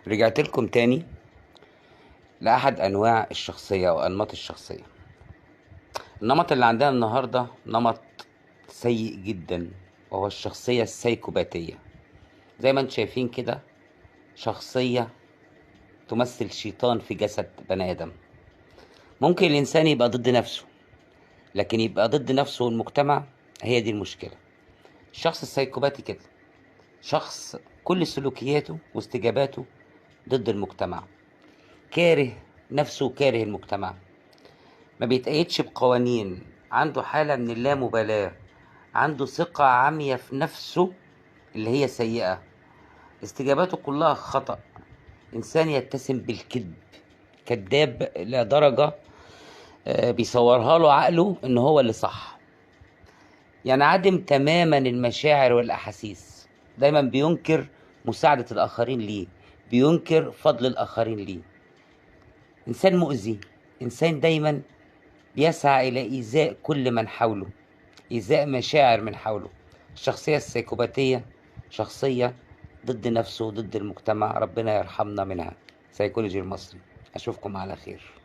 رجعت لكم تاني لأحد أنواع الشخصية أو أنماط الشخصية. النمط اللي عندنا النهاردة نمط سيء جدا، وهو الشخصية السيكوباتية. زي ما انتم شايفين كده، شخصية تمثل شيطان في جسد بني آدم. ممكن الإنسان يبقى ضد نفسه، لكن يبقى ضد نفسه والمجتمع، هي دي المشكلة. الشخص السيكوباتي كده شخص كل سلوكياته واستجاباته ضد المجتمع، كاره نفسه وكاره المجتمع، ما بيتقيدش بقوانين، عنده حالة من اللامبالاة، عنده ثقة عامية في نفسه اللي هي سيئة، استجاباته كلها خطأ، إنسان يتسم بالكذب، كذاب لدرجة بيصورها له عقله إن هو اللي صح. ينعدم تماما المشاعر والأحاسيس، دايما بينكر مساعدة الآخرين ليه، بينكر فضل الآخرين ليه. إنسان مؤذي، إنسان دايما بيسعى إلى إيذاء كل من حوله، إيذاء مشاعر من حوله. الشخصية السيكوباتية شخصية ضد نفسه وضد المجتمع، ربنا يرحمنا منها. سيكولوجي المصري، أشوفكم على خير.